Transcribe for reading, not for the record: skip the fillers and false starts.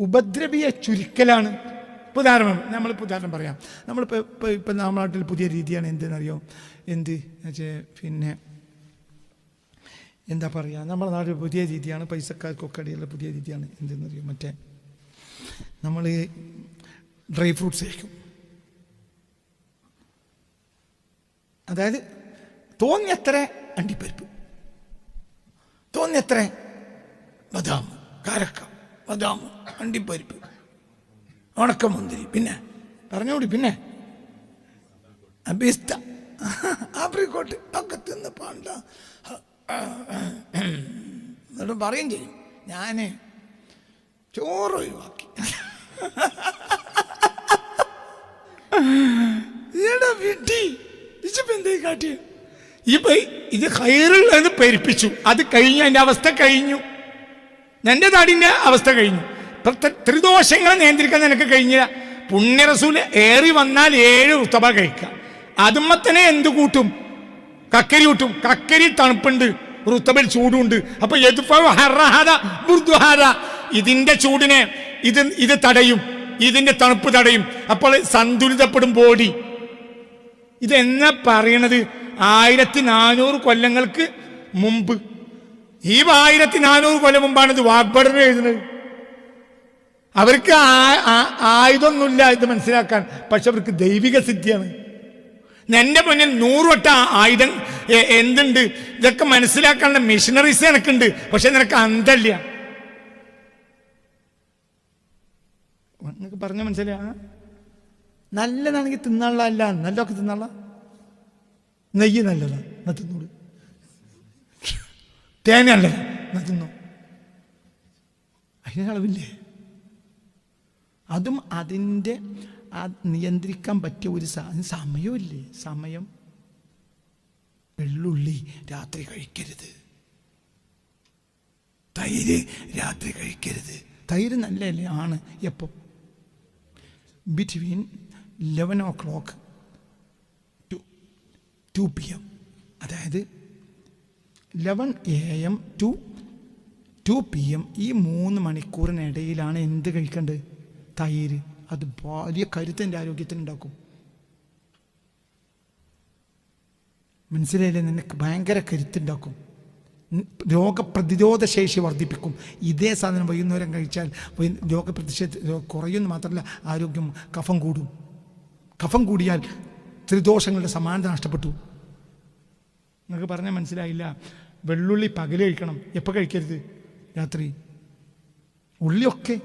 ഉപദ്രവിയെ ചുരുക്കലാണ്. ഉദാഹരണം പറയാം. ഇപ്പം നമ്മുടെ നാട്ടിൽ പുതിയ രീതിയാണ് എന്തെന്നറിയോ? പിന്നെ എന്താ പറയുക, നമ്മുടെ നാട്ടിൽ പുതിയ രീതിയാണ്, പൈസക്കാർക്കൊക്കെ അടിയുള്ള പുതിയ രീതിയാണ്. എന്തെന്നറിയോ? നമ്മൾ ഡ്രൈ ഫ്രൂട്ട്സ് കഴിക്കും. അതായത് തോന്നിയത്ര അണ്ടിപ്പരിപ്പ്, തോന്നിയത്ര ബദാം, കാരക്ക, ബദാം, അണ്ടിപ്പരിപ്പ്, ഉണക്കമുന്തിരി, പിന്നെ പറഞ്ഞോടി, പിന്നെ പിസ്ത, ആപ്രിക്കോട്ട് ഒക്കെ തിന്ന് പാണ്ട എന്നിട്ട് പറയും ചെയ്യും, ഞാൻ ചോറ് ഒഴിവാക്കി. കാട്ടിയ ഇത് ഖൈറുള്ളത് പെരുപ്പിച്ചു. അത് കഴിഞ്ഞു, അതിൻ്റെ അവസ്ഥ കഴിഞ്ഞു. എൻ്റെ നാടിൻ്റെ അവസ്ഥ കഴിഞ്ഞു. ത്രിദോഷങ്ങളെ നിയന്ത്രിക്കാൻ നിനക്ക് കഴിഞ്ഞില്ല. പുണ്യ റസൂൽ ഏറി വന്നാൽ 7 റുത്തബ കഴിക്കുക. അതുമ്മ തന്നെ എന്ത് കൂട്ടും? കക്കരി കൂട്ടും. കക്കരി തണുപ്പുണ്ട്, റുത്തബിൽ ചൂടുണ്ട്. അപ്പൊ ഇതിന്റെ ചൂടിനെ ഇത് തടയും, ഇതിന്റെ തണുപ്പ് തടയും. അപ്പോൾ സന്തുലിതപ്പെടും ബോഡി. ഇതെന്നാ പറയണത്? 1400 കൊല്ലങ്ങൾക്ക് മുമ്പ്. ഈ 1400 കൊല്ലം മുമ്പാണ് ഇത് വാഗ്ബടന എഴുതുന്നത്. അവർക്ക് ആയുധമൊന്നുമില്ല ഇത് മനസ്സിലാക്കാൻ, പക്ഷെ അവർക്ക് ദൈവിക സിദ്ധിയാണ്. എൻ്റെ മുന്നിൽ 100 വട്ടം ആയുധം എന്തുണ്ട്, ഇതൊക്കെ മനസ്സിലാക്കാനുള്ള മെഷീനറീസ് എനിക്കുണ്ട്, പക്ഷെ നിനക്ക് അന്തല്ല. നിങ്ങൾക്ക് പറഞ്ഞ മനസ്സിലാ? നല്ലതാണെങ്കിൽ തിന്നാനുള്ള, അല്ല നല്ലതൊക്കെ തിന്നാനുള്ള. നെയ്യ് നല്ലതാ, എന്നാ തിന്നോളൂ. തേങ്ങ നല്ലതാ, എന്നാ തിന്നോ. അതിനളവില്ലേ? അതും അതിൻ്റെ നിയന്ത്രിക്കാൻ പറ്റിയ ഒരു സമയമില്ലേ? സമയം. വെള്ളുള്ളി രാത്രി കഴിക്കരുത്, തൈര് രാത്രി കഴിക്കരുത്. തൈര് നല്ലതല്ലേ? ആണ്. എപ്പോൾ? Between 11 o'clock to 2 PM. അതായത് 11 AM to 2 PM. ഈ 3 മണിക്കൂറിനിടയിലാണ് എന്ത് കഴിക്കേണ്ടത്? തൈര്. അത് വലിയ കരുത്തിൻ്റെ ആരോഗ്യത്തിനുണ്ടാക്കും. മനസ്സിലായില്ലേ? നിനക്ക് ഭയങ്കര കരുത്തുണ്ടാക്കും, രോഗപ്രതിരോധ ശേഷി വർദ്ധിപ്പിക്കും. ഇതേ സാധനം വൈകുന്നേരം കഴിച്ചാൽ കുറയുന്നു മാത്രമല്ല, ആരോഗ്യം, കഫം കൂടും. കഫം കൂടിയാൽ ത്രിദോഷങ്ങളുടെ സമാനത നഷ്ടപ്പെട്ടു. നിങ്ങൾക്ക് പറഞ്ഞാൽ മനസ്സിലായില്ല. വെള്ളുള്ളി പകല് കഴിക്കണം. എപ്പോൾ കഴിക്കരുത്? രാത്രി. ഉള്ളിയൊക്കെ